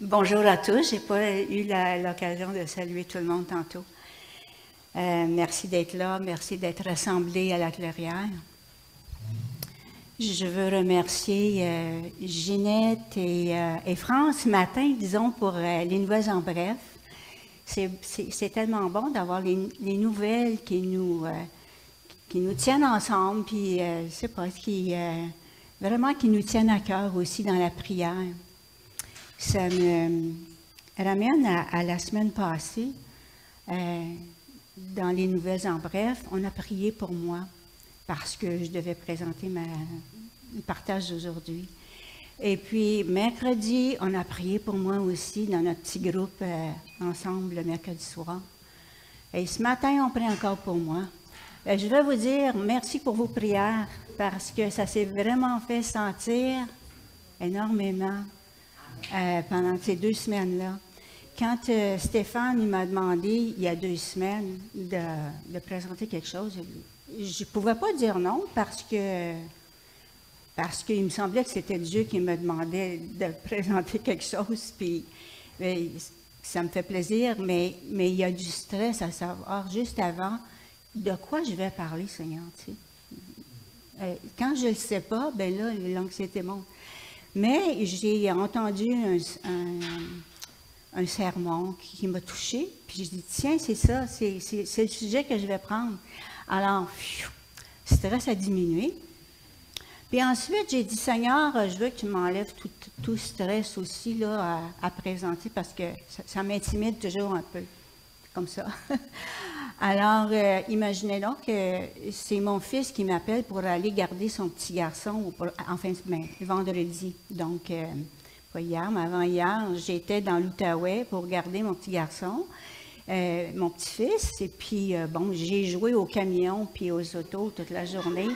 Bonjour à tous. Je n'ai pas eu l'occasion de saluer tout le monde tantôt. Merci d'être là. Merci d'être rassemblés à la clairière. Je veux remercier Ginette et France ce matin, disons, pour les nouvelles en bref. C'est tellement bon d'avoir les nouvelles qui nous tiennent ensemble, puis je sais pas, vraiment qui nous tiennent à cœur aussi dans la prière. Ça me ramène à la semaine passée, dans les nouvelles en bref, on a prié pour moi parce que je devais présenter le partage d'aujourd'hui. Et puis, mercredi, on a prié pour moi aussi dans notre petit groupe ensemble le mercredi soir. Et ce matin, on prie encore pour moi. Je vais vous dire merci pour vos prières parce que ça s'est vraiment fait sentir énormément pendant ces 2 semaines-là. Quand Stéphane m'a demandé, il y a 2 semaines, de présenter quelque chose, je ne pouvais pas dire non parce qu'il me semblait que c'était Dieu qui me demandait de présenter quelque chose, puis ça me fait plaisir, mais il y a du stress à savoir juste avant de quoi je vais parler, Seigneur. Tu sais. Quand je ne le sais pas, bien là, l'anxiété monte. Mais j'ai entendu un sermon qui m'a touchée, puis je dis, tiens, c'est ça, c'est le sujet que je vais prendre. Alors, le stress a diminué. Puis ensuite, j'ai dit, Seigneur, je veux que tu m'enlèves tout stress aussi là, à présenter, parce que ça m'intimide toujours un peu, comme ça. Alors, imaginez donc que c'est mon fils qui m'appelle pour aller garder son petit garçon, vendredi. Donc, pas hier, mais avant-hier, j'étais dans l'Outaouais pour garder mon petit garçon, mon petit-fils. Et puis, j'ai joué au camion puis aux autos toute la journée.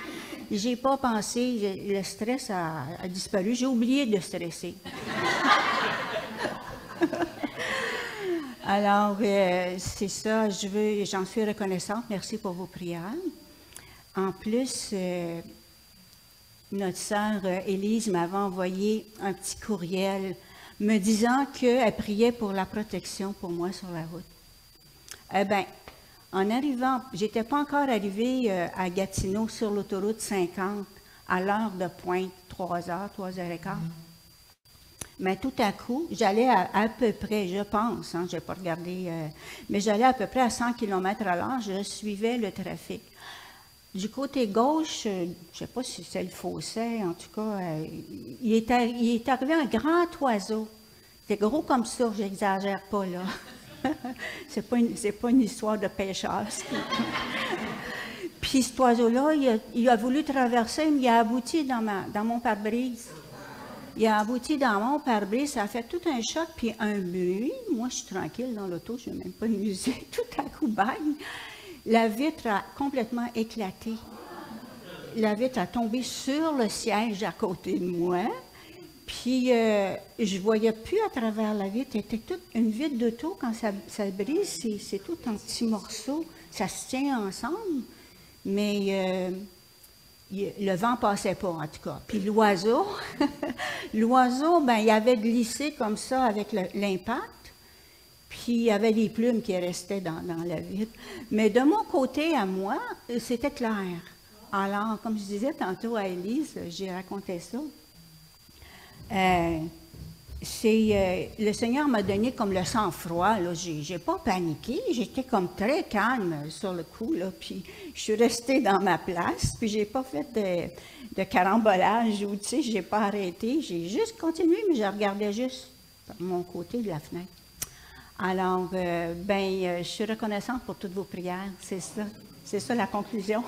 J'ai pas pensé, le stress a disparu. J'ai oublié de stresser. Alors, c'est ça, j'en suis reconnaissante. Merci pour vos prières. En plus, notre sœur Élise m'avait envoyé un petit courriel me disant qu'elle priait pour la protection pour moi sur la route. Eh bien, en arrivant, j'étais pas encore arrivée à Gatineau sur l'autoroute 50 à l'heure de pointe, 3h, 3h15. Mais tout à coup, j'allais à peu près, je pense, je n'ai pas regardé, mais j'allais à peu près à 100 km/h, je suivais le trafic. Du côté gauche, je ne sais pas si c'est le fossé, en tout cas, il est arrivé un grand oiseau. C'était gros comme ça, j'exagère pas là. C'est pas une histoire de pêcheur. Puis cet oiseau-là, il a voulu traverser, mais il a abouti dans mon pare-brise. Il a abouti dans mon pare-brise, ça a fait tout un choc, puis un bruit. Moi, je suis tranquille dans l'auto, je n'ai même pas de musique. Tout à coup, bang! La vitre a complètement éclaté. La vitre a tombé sur le siège à côté de moi. Puis, je ne voyais plus à travers la vitre. C'était toute une vitre d'auto, quand ça brise, c'est tout en petits morceaux. Ça se tient ensemble, mais le vent ne passait pas, en tout cas. Puis l'oiseau, il avait glissé comme ça avec l'impact. Puis il y avait des plumes qui restaient dans la vitre. Mais de mon côté, à moi, c'était clair. Alors, comme je disais tantôt à Élise, j'ai raconté ça. Le Seigneur m'a donné comme le sang-froid. Je n'ai pas paniqué, j'étais comme très calme sur le coup. Là, puis je suis restée dans ma place, puis je n'ai pas fait de carambolage ou, tu sais, je n'ai pas arrêté. J'ai juste continué, mais je regardais juste par mon côté de la fenêtre. Alors, je suis reconnaissante pour toutes vos prières. C'est ça la conclusion.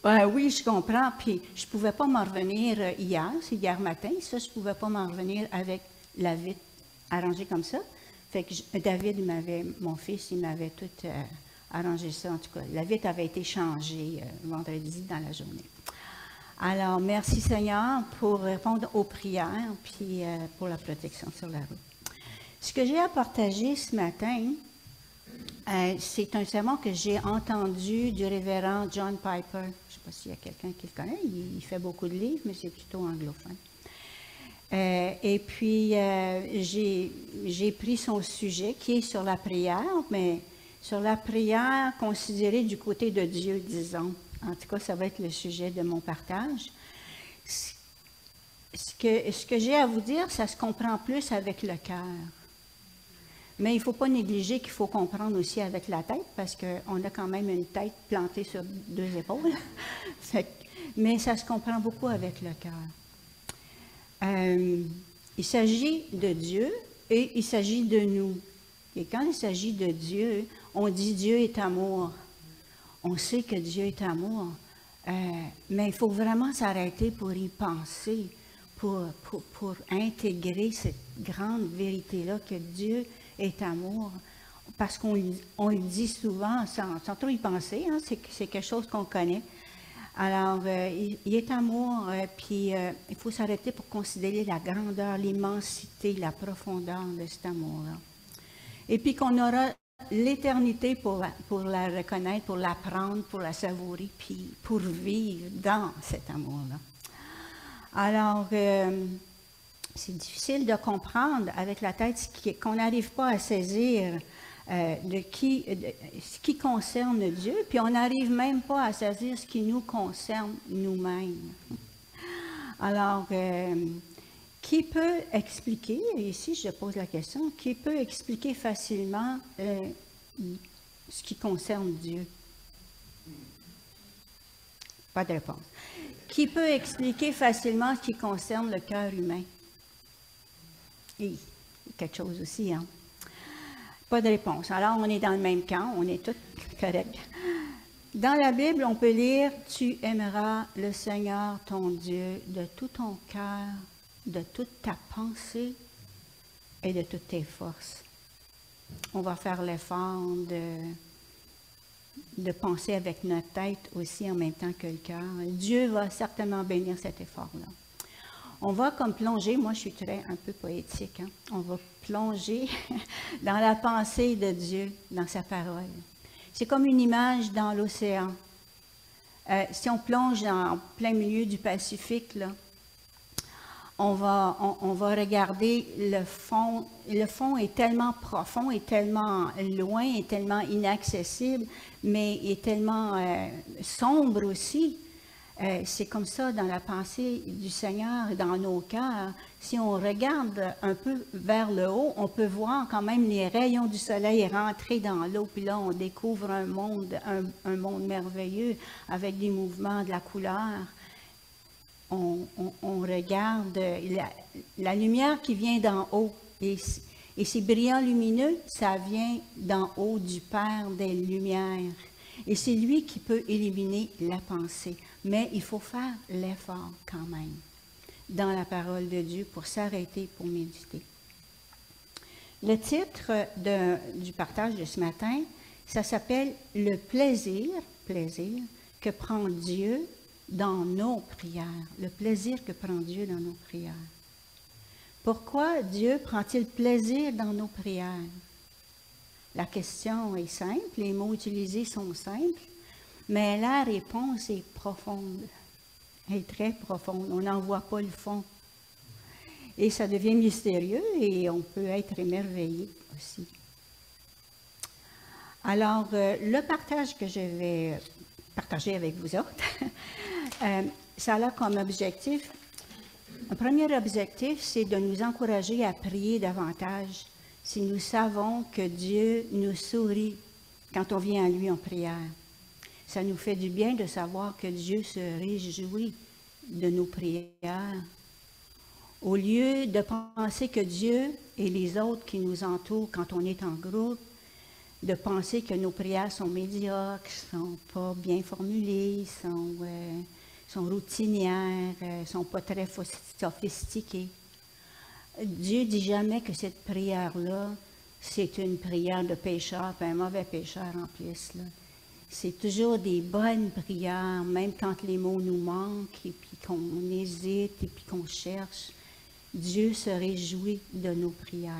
Oui, je comprends. Puis, je ne pouvais pas m'en revenir c'est hier matin. Ça, je ne pouvais pas m'en revenir avec la vitre arrangée comme ça. Fait que David, mon fils, il m'avait tout arrangé ça. En tout cas, la vitre avait été changée vendredi dans la journée. Alors, merci Seigneur pour répondre aux prières, puis pour la protection sur la route. Ce que j'ai à partager ce matin, C'est un sermon que j'ai entendu du révérend John Piper. Je ne sais pas s'il y a quelqu'un qui le connaît. Il fait beaucoup de livres, mais c'est plutôt anglophone. Et puis, j'ai pris son sujet qui est sur la prière, mais sur la prière considérée du côté de Dieu, disons. En tout cas, ça va être le sujet de mon partage. Ce que j'ai à vous dire, ça se comprend plus avec le cœur. Mais il ne faut pas négliger qu'il faut comprendre aussi avec la tête, parce qu'on a quand même une tête plantée sur deux épaules. Mais ça se comprend beaucoup avec le cœur. Il s'agit de Dieu et il s'agit de nous. Et quand il s'agit de Dieu, on dit Dieu est amour. On sait que Dieu est amour, mais il faut vraiment s'arrêter pour y penser, pour intégrer cette grande vérité-là que Dieu est amour. Parce qu'on le dit souvent sans trop y penser, hein, c'est quelque chose qu'on connaît. Alors, il est amour, puis il faut s'arrêter pour considérer la grandeur, l'immensité, la profondeur de cet amour-là. Et puis qu'on aura l'éternité pour la reconnaître, pour l'apprendre, pour la savourer, puis pour vivre dans cet amour-là. Alors, c'est difficile de comprendre avec la tête qu'on n'arrive pas à saisir ce qui concerne Dieu, puis on n'arrive même pas à saisir ce qui nous concerne nous-mêmes. Alors, qui peut expliquer, et ici je pose la question, qui peut expliquer facilement ce qui concerne Dieu? Pas de réponse. Qui peut expliquer facilement ce qui concerne le cœur humain? Et quelque chose aussi, hein? Pas de réponse. Alors, on est dans le même camp, on est tous corrects. Dans la Bible, on peut lire « Tu aimeras le Seigneur ton Dieu de tout ton cœur, de toute ta pensée et de toutes tes forces. » On va faire l'effort de penser avec notre tête aussi en même temps que le cœur. Dieu va certainement bénir cet effort-là. On va comme plonger, moi je suis un peu poétique, hein? On va plonger dans la pensée de Dieu, dans sa parole. C'est comme une image dans l'océan. Si on plonge en plein milieu du Pacifique, là, on va regarder le fond. Le fond est tellement profond, est tellement loin, est tellement inaccessible, mais est tellement sombre aussi. C'est comme ça dans la pensée du Seigneur, dans nos cœurs. Si on regarde un peu vers le haut, on peut voir quand même les rayons du soleil rentrer dans l'eau. Puis là, on découvre un monde merveilleux avec des mouvements, de la couleur. On regarde la lumière qui vient d'en haut. Et ces brillants lumineux, ça vient d'en haut du Père des Lumières. Et c'est lui qui peut éliminer la pensée. Mais il faut faire l'effort quand même dans la parole de Dieu pour s'arrêter, pour méditer. Le titre du partage de ce matin, ça s'appelle « Le plaisir que prend Dieu dans nos prières. » Le plaisir que prend Dieu dans nos prières. Pourquoi Dieu prend-il plaisir dans nos prières? La question est simple, les mots utilisés sont simples, mais la réponse est profonde. Elle est très profonde. On n'en voit pas le fond. Et ça devient mystérieux et on peut être émerveillé aussi. Alors, le partage que je vais partager avec vous autres, ça a comme objectif, un premier objectif, c'est de nous encourager à prier davantage si nous savons que Dieu nous sourit quand on vient à lui en prière. Ça nous fait du bien de savoir que Dieu se réjouit de nos prières. Au lieu de penser que Dieu et les autres qui nous entourent quand on est en groupe, de penser que nos prières sont médiocres, sont pas bien formulées, sont routinières, sont pas très sophistiquées. Dieu dit jamais que cette prière-là, c'est une prière de pécheur, puis un mauvais pécheur en plus, là. C'est toujours des bonnes prières, même quand les mots nous manquent, et puis qu'on hésite, et puis qu'on cherche. Dieu se réjouit de nos prières.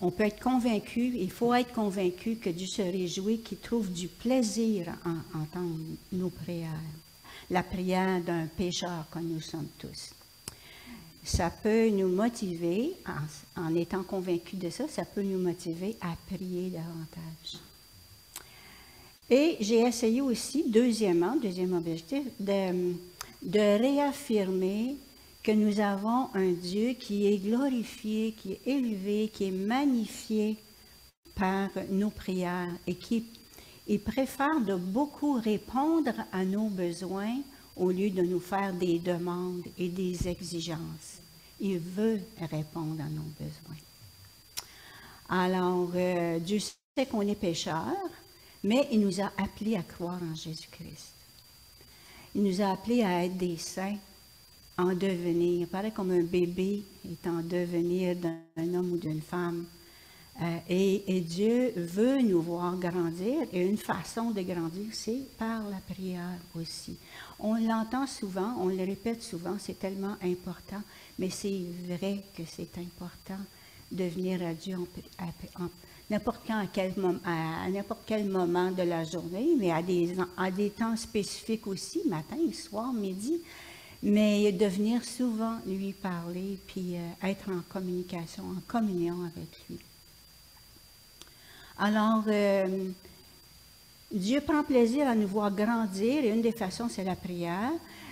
On peut être convaincu, il faut être convaincu que Dieu se réjouit, qu'il trouve du plaisir à entendre nos prières. La prière d'un pécheur comme nous sommes tous. Ça peut nous motiver, en étant convaincu de ça, ça peut nous motiver à prier davantage. Et j'ai essayé aussi, deuxième objectif, de réaffirmer que nous avons un Dieu qui est glorifié, qui est élevé, qui est magnifié par nos prières et qui préfère de beaucoup répondre à nos besoins au lieu de nous faire des demandes et des exigences. Il veut répondre à nos besoins. Alors, Dieu sait qu'on est pécheurs, mais il nous a appelés à croire en Jésus-Christ. Il nous a appelés à être des saints en devenir. Pareil comme un bébé est en devenir d'un homme ou d'une femme. Et Dieu veut nous voir grandir, et une façon de grandir, c'est par la prière aussi. On l'entend souvent, on le répète souvent, c'est tellement important, mais c'est vrai que c'est important de venir à Dieu à n'importe quand, à n'importe quel moment de la journée, mais à des temps spécifiques aussi, matin, soir, midi, mais de venir souvent lui parler, puis être en communication, en communion avec lui. Alors, Dieu prend plaisir à nous voir grandir, et une des façons, c'est la prière.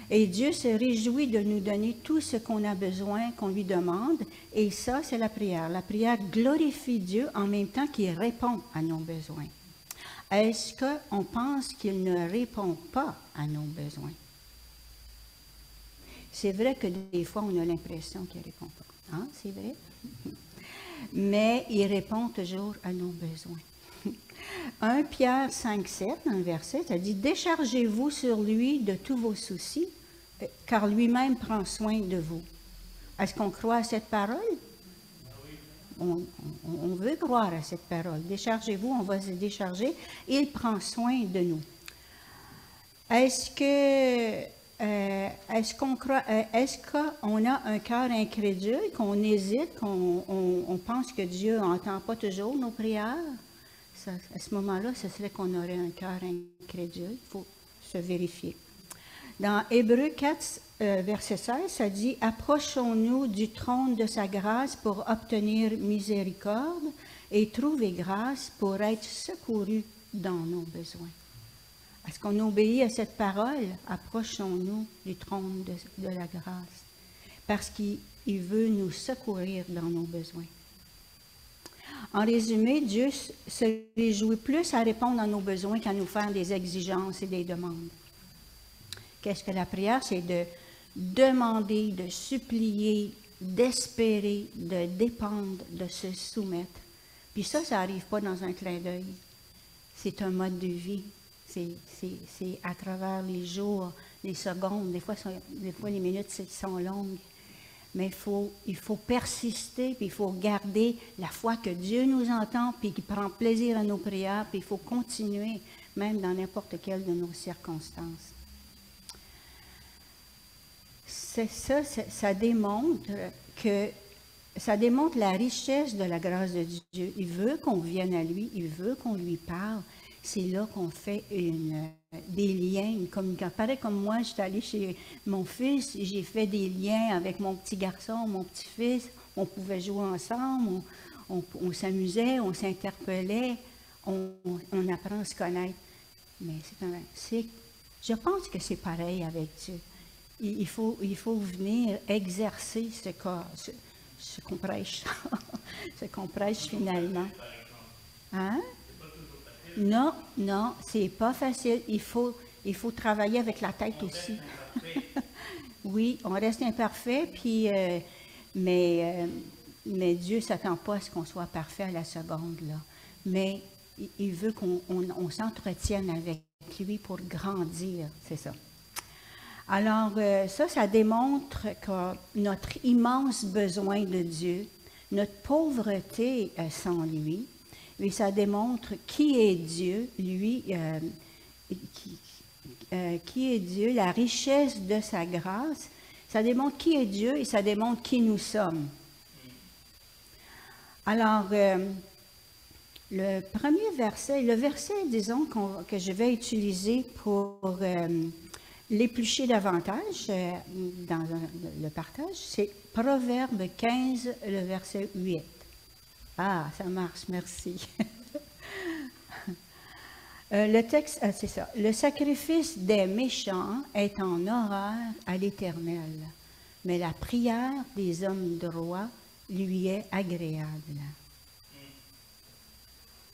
Et Dieu se réjouit de nous donner tout ce qu'on a besoin, qu'on lui demande, et ça, c'est la prière. La prière glorifie Dieu en même temps qu'il répond à nos besoins. Est-ce qu'on pense qu'il ne répond pas à nos besoins? C'est vrai que des fois, on a l'impression qu'il ne répond pas. Hein? C'est vrai? Mais il répond toujours à nos besoins. 1 Pierre 5,7, un verset, ça dit « Déchargez-vous sur lui de tous vos soucis, car lui-même prend soin de vous. » Est-ce qu'on croit à cette parole? On veut croire à cette parole. Déchargez-vous, on va se décharger. Il prend soin de nous. Est-ce qu'on a un cœur incrédule, qu'on hésite, qu'on pense que Dieu n'entend pas toujours nos prières? Ça, à ce moment-là, ce serait qu'on aurait un cœur incrédule. Il faut se vérifier. Dans Hébreux 4, verset 16, ça dit « Approchons-nous du trône de sa grâce pour obtenir miséricorde et trouver grâce pour être secourus dans nos besoins. » Est-ce qu'on obéit à cette parole? Approchons-nous du trône de la grâce, parce qu'il veut nous secourir dans nos besoins. En résumé, Dieu se réjouit plus à répondre à nos besoins qu'à nous faire des exigences et des demandes. Qu'est-ce que la prière? C'est de demander, de supplier, d'espérer, de dépendre, de se soumettre. Puis ça n'arrive pas dans un clin d'œil. C'est un mode de vie. C'est à travers les jours, les secondes, des fois les minutes sont longues. Mais il faut persister, puis il faut garder la foi que Dieu nous entend, puis qu'il prend plaisir à nos prières, puis il faut continuer, même dans n'importe quelle de nos circonstances. Ça démontre la richesse de la grâce de Dieu. Il veut qu'on vienne à lui, il veut qu'on lui parle. C'est là qu'on fait des liens, une communication. Pareil comme moi, j'étais allée chez mon fils, j'ai fait des liens avec mon petit garçon, mon petit-fils. On pouvait jouer ensemble, on s'amusait, on s'interpellait, on apprend à se connaître. Mais je pense que c'est pareil avec Dieu. Il faut venir exercer ce qu'on prêche, ce qu'on prêche finalement. Hein? Non, c'est pas facile. Il faut travailler avec la tête aussi. Oui, on reste imparfait, puis, mais Dieu ne s'attend pas à ce qu'on soit parfait à la seconde, là. Mais il veut qu'on s'entretienne avec lui pour grandir, c'est ça. Alors, ça démontre que notre immense besoin de Dieu, notre pauvreté sans lui, et ça démontre qui est Dieu, lui, qui est Dieu, la richesse de sa grâce. Ça démontre qui est Dieu et ça démontre qui nous sommes. Alors, le premier verset, le verset, disons, que je vais utiliser pour l'éplucher davantage dans le partage, c'est Proverbe 15, le verset 8. Ah, ça marche, merci. Le texte, c'est ça. Le sacrifice des méchants est en horreur à l'Éternel, mais la prière des hommes droits lui est agréable.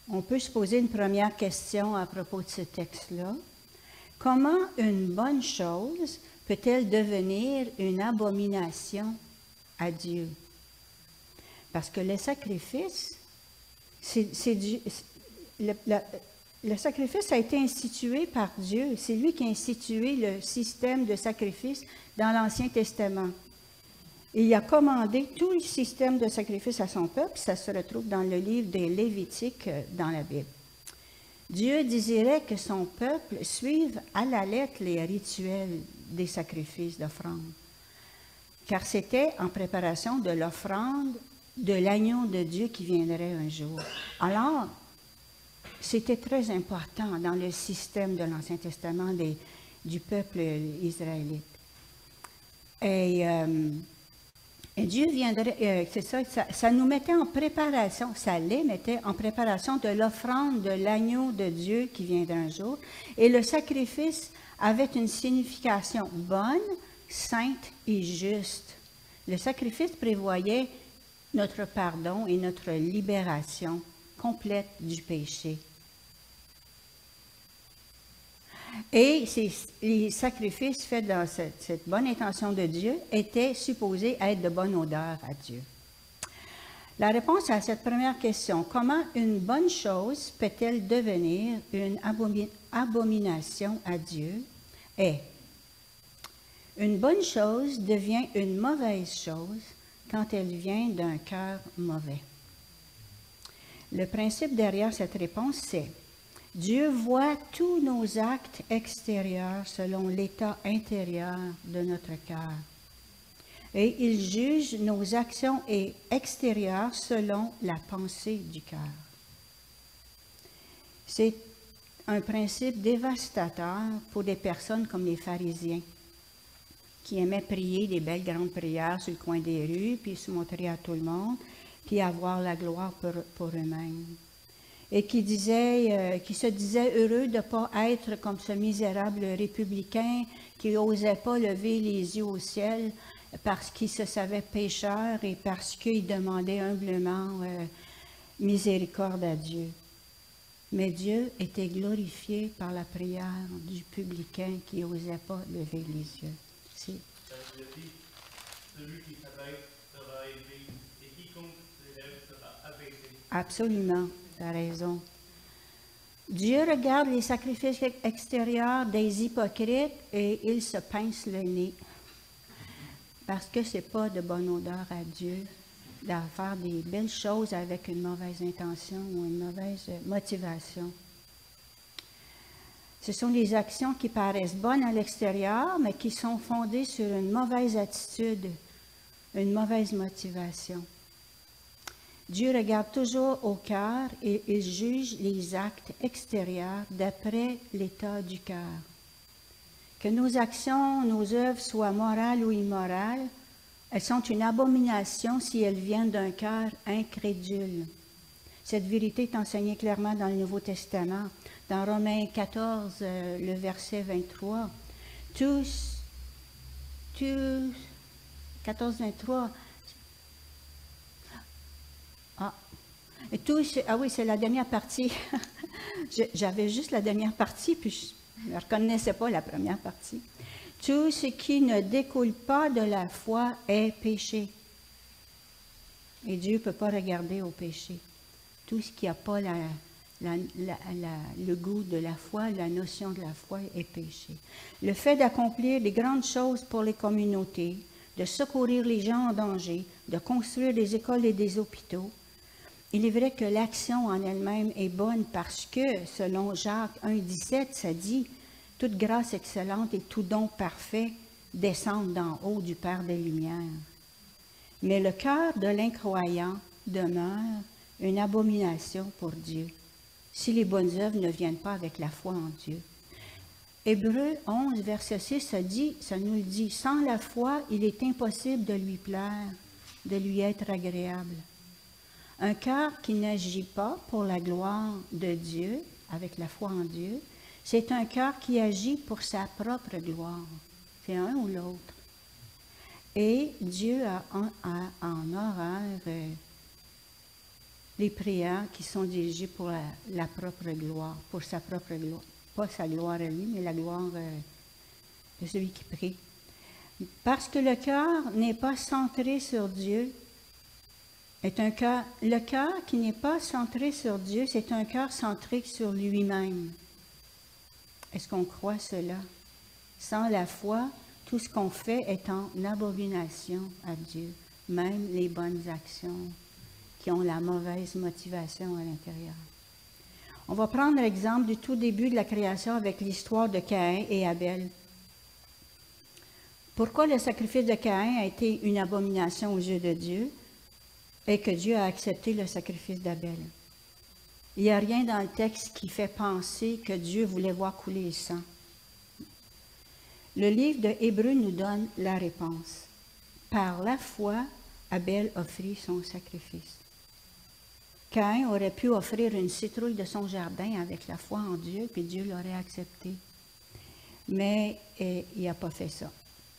On peut se poser une première question à propos de ce texte-là. Comment une bonne chose peut-elle devenir une abomination à Dieu? Parce que le sacrifice, le sacrifice a été institué par Dieu. C'est lui qui a institué le système de sacrifice dans l'Ancien Testament. Il a commandé tout le système de sacrifice à son peuple. Ça se retrouve dans le livre des Lévitiques dans la Bible. Dieu désirait que son peuple suive à la lettre les rituels des sacrifices d'offrande, car c'était en préparation de l'offrande de l'agneau de Dieu qui viendrait un jour. Alors, c'était très important dans le système de l'Ancien Testament du peuple israélite. Et Dieu viendrait, c'est ça, ça nous mettait en préparation, ça les mettait en préparation de l'offrande de l'agneau de Dieu qui viendrait un jour. Et le sacrifice avait une signification bonne, sainte et juste. Le sacrifice prévoyait notre pardon et notre libération complète du péché. Et les sacrifices faits dans cette bonne intention de Dieu étaient supposés être de bonne odeur à Dieu. La réponse à cette première question, comment une bonne chose peut-elle devenir une abomination à Dieu, est une bonne chose devient une mauvaise chose quand elle vient d'un cœur mauvais. Le principe derrière cette réponse, c'est Dieu voit tous nos actes extérieurs selon l'état intérieur de notre cœur. Et il juge nos actions extérieures selon la pensée du cœur. C'est un principe dévastateur pour des personnes comme les pharisiens, qui aimaient prier des belles grandes prières sur le coin des rues, puis se montrer à tout le monde, puis avoir la gloire pour eux-mêmes. Et qui se disaient heureux de ne pas être comme ce misérable républicain qui n'osait pas lever les yeux au ciel parce qu'il se savait pécheur et parce qu'il demandait humblement miséricorde à Dieu. Mais Dieu était glorifié par la prière du publicain qui n'osait pas lever les yeux. Si. Celui qui s'abaisse sera élevé et quiconque s'élève sera abaissé. Absolument. Tu as raison. Dieu regarde les sacrifices extérieurs des hypocrites et il se pince le nez. Parce que ce n'est pas de bonne odeur à Dieu de faire des belles choses avec une mauvaise intention ou une mauvaise motivation. Ce sont des actions qui paraissent bonnes à l'extérieur, mais qui sont fondées sur une mauvaise attitude, une mauvaise motivation. Dieu regarde toujours au cœur et il juge les actes extérieurs d'après l'état du cœur. Que nos actions, nos œuvres soient morales ou immorales, elles sont une abomination si elles viennent d'un cœur incrédule. Cette vérité est enseignée clairement dans le Nouveau Testament. Dans Romains 14, le verset 23, 14-23, oui, c'est la dernière partie. J'avais juste la dernière partie, puis je ne reconnaissais pas la première partie. Tout ce qui ne découle pas de la foi est péché. Et Dieu ne peut pas regarder au péché. Tout ce qui n'a pas le goût de la foi, la notion de la foi est péché. Le fait d'accomplir des grandes choses pour les communautés, de secourir les gens en danger, de construire des écoles et des hôpitaux, il est vrai que l'action en elle-même est bonne parce que, selon Jacques 1,17, ça dit « Toute grâce excellente et tout don parfait descendent d'en haut du Père des Lumières. » Mais le cœur de l'incroyant demeure une abomination pour Dieu, si les bonnes œuvres ne viennent pas avec la foi en Dieu. Hébreux 11, verset 6, ça nous le dit, sans la foi, il est impossible de lui plaire, de lui être agréable. Un cœur qui n'agit pas pour la gloire de Dieu, avec la foi en Dieu, c'est un cœur qui agit pour sa propre gloire. C'est un ou l'autre. Et Dieu a en horreur les prières qui sont dirigées pour la propre gloire, pour sa propre gloire. Pas sa gloire à lui, mais la gloire de celui qui prie. Parce que le cœur n'est pas centré sur Dieu, le cœur qui n'est pas centré sur Dieu, c'est un cœur centré sur lui-même. Est-ce qu'on croit cela? Sans la foi, tout ce qu'on fait est en abomination à Dieu, même les bonnes actions qui ont la mauvaise motivation à l'intérieur. On va prendre l'exemple du tout début de la création avec l'histoire de Caïn et Abel. Pourquoi le sacrifice de Caïn a été une abomination aux yeux de Dieu et que Dieu a accepté le sacrifice d'Abel? Il n'y a rien dans le texte qui fait penser que Dieu voulait voir couler le sang. Le livre de Hébreux nous donne la réponse. Par la foi, Abel offrit son sacrifice. Caïn aurait pu offrir une citrouille de son jardin avec la foi en Dieu, puis Dieu l'aurait accepté. Mais il n'a pas fait ça.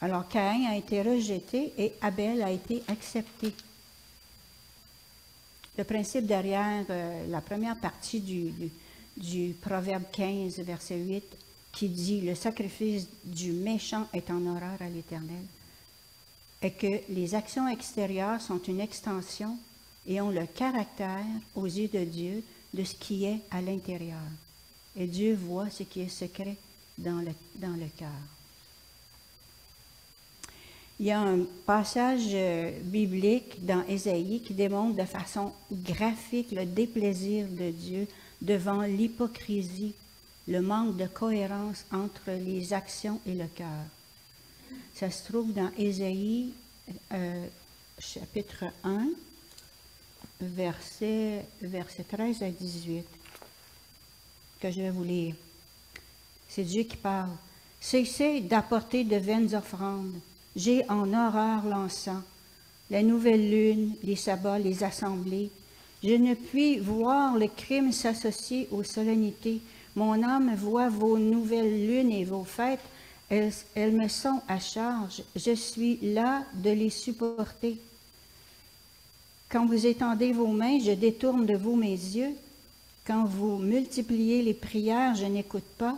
Alors Caïn a été rejeté et Abel a été accepté. Le principe derrière la première partie du Proverbe 15, verset 8, qui dit « Le sacrifice du méchant est en horreur à l'Éternel », est que les actions extérieures sont une extension et ont le caractère, aux yeux de Dieu, de ce qui est à l'intérieur. Et Dieu voit ce qui est secret dans le cœur. Il y a un passage biblique dans Ésaïe qui démontre de façon graphique le déplaisir de Dieu devant l'hypocrisie, le manque de cohérence entre les actions et le cœur. Ça se trouve dans Ésaïe, chapitre 1, versets 13 à 18, que je vais vous lire. C'est Dieu qui parle. « Cessez d'apporter de vaines offrandes. J'ai en horreur l'encens, la nouvelle lune, les sabbats, les assemblées. Je ne puis voir le crime s'associer aux solennités. Mon âme voit vos nouvelles lunes et vos fêtes. Elles me sont à charge. Je suis là de les supporter. Quand vous étendez vos mains, je détourne de vous mes yeux. Quand vous multipliez les prières, je n'écoute pas.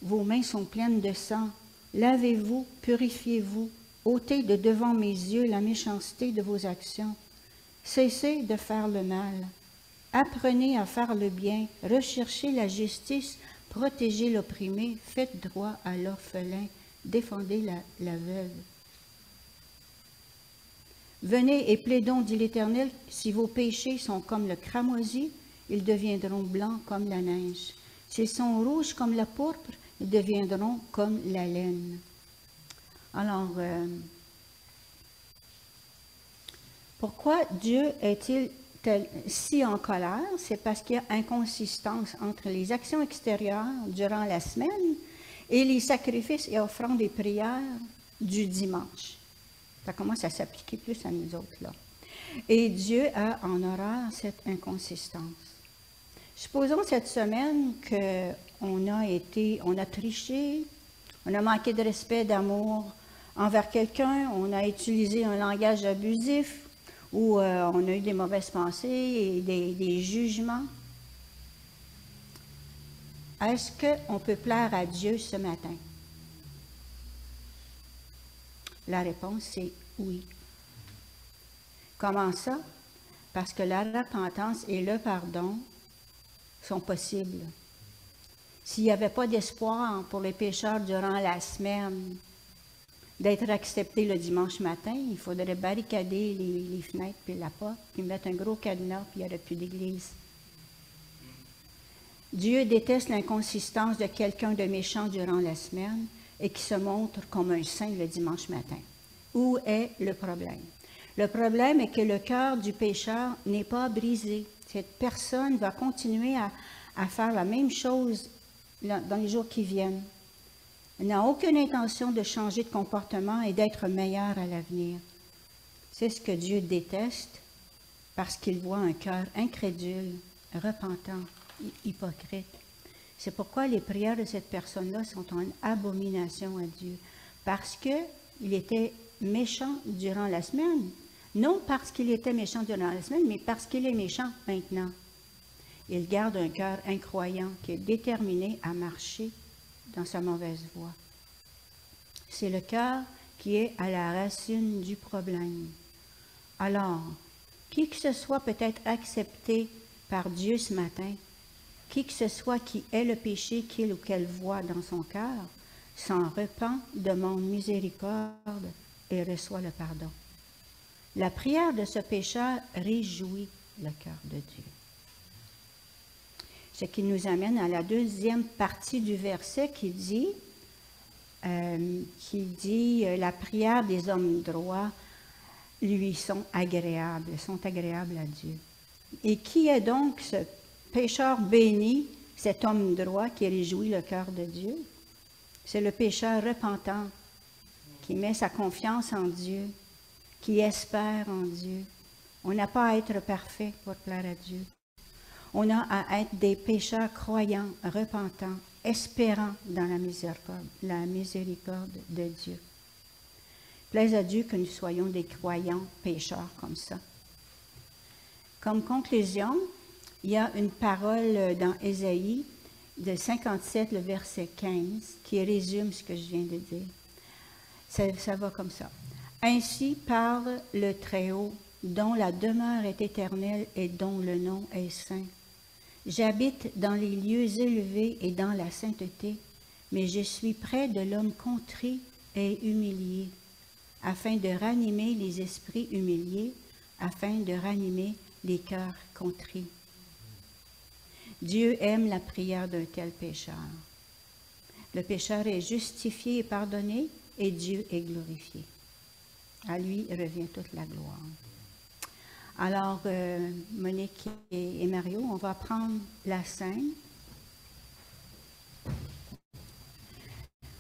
Vos mains sont pleines de sang. Lavez-vous, purifiez-vous. ôtez de devant mes yeux la méchanceté de vos actions. Cessez de faire le mal. Apprenez à faire le bien. Recherchez la justice. Protégez l'opprimé. Faites droit à l'orphelin. Défendez la veuve. Venez et plaidons, dit l'Éternel, si vos péchés sont comme le cramoisi, ils deviendront blancs comme la neige. S'ils sont rouges comme la pourpre, ils deviendront comme la laine. Alors, pourquoi Dieu est-il si en colère? C'est parce qu'il y a inconsistance entre les actions extérieures durant la semaine et les sacrifices et offrandes et prières du dimanche. Ça commence à s'appliquer plus à nous autres, là. Et Dieu a en horreur cette inconsistance. Supposons cette semaine qu'on a triché, on a manqué de respect, d'amour envers quelqu'un, on a utilisé un langage abusif, ou on a eu des mauvaises pensées et des jugements. Est-ce qu'on peut plaire à Dieu ce matin? La réponse, c'est oui. Comment ça? Parce que la repentance et le pardon sont possibles. S'il n'y avait pas d'espoir pour les pécheurs durant la semaine d'être acceptés le dimanche matin, il faudrait barricader les fenêtres puis la porte, puis mettre un gros cadenas, puis il n'y aurait plus d'église. Dieu déteste l'inconsistance de quelqu'un de méchant durant la semaine et qui se montre comme un saint le dimanche matin. Où est le problème? Le problème est que le cœur du pécheur n'est pas brisé. Cette personne va continuer à faire la même chose dans les jours qui viennent. Elle n'a aucune intention de changer de comportement et d'être meilleure à l'avenir. C'est ce que Dieu déteste parce qu'il voit un cœur incrédule, repentant, hypocrite. C'est pourquoi les prières de cette personne-là sont en abomination à Dieu. Parce qu'il était méchant durant la semaine. Non parce qu'il était méchant durant la semaine, mais parce qu'il est méchant maintenant. Il garde un cœur incroyant qui est déterminé à marcher dans sa mauvaise voie. C'est le cœur qui est à la racine du problème. Alors, qui que ce soit peut être accepté par Dieu ce matin, qui que ce soit qui ait le péché qu'il ou qu'elle voit dans son cœur, s'en repent, demande miséricorde et reçoit le pardon. La prière de ce pécheur réjouit le cœur de Dieu. Ce qui nous amène à la deuxième partie du verset qui dit la prière des hommes droits lui sont agréables à Dieu. Et qui est donc ce pécheur béni, cet homme droit qui réjouit le cœur de Dieu? C'est le pécheur repentant qui met sa confiance en Dieu, qui espère en Dieu. On n'a pas à être parfait pour plaire à Dieu. On a à être des pécheurs croyants, repentants, espérants dans la miséricorde de Dieu. Plaise à Dieu que nous soyons des croyants pécheurs comme ça. Comme conclusion, il y a une parole dans Ésaïe de 57, le verset 15, qui résume ce que je viens de dire. Ça va comme ça. Ainsi parle le Très-Haut, dont la demeure est éternelle et dont le nom est saint. J'habite dans les lieux élevés et dans la sainteté, mais je suis près de l'homme contrit et humilié, afin de ranimer les esprits humiliés, afin de ranimer les cœurs contrits. Dieu aime la prière d'un tel pécheur. Le pécheur est justifié et pardonné, et Dieu est glorifié. À lui revient toute la gloire. Alors, Monique et Mario, on va prendre la scène.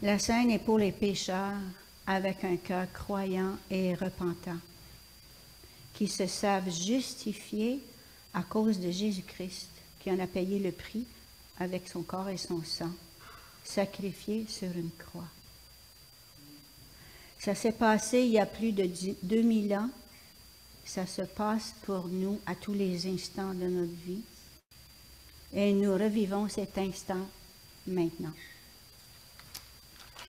La scène est pour les pécheurs avec un cœur croyant et repentant, qui se savent justifiés à cause de Jésus-Christ, qui en a payé le prix avec son corps et son sang, sacrifié sur une croix. Ça s'est passé il y a plus de 2000 ans. Ça se passe pour nous à tous les instants de notre vie. Et nous revivons cet instant maintenant.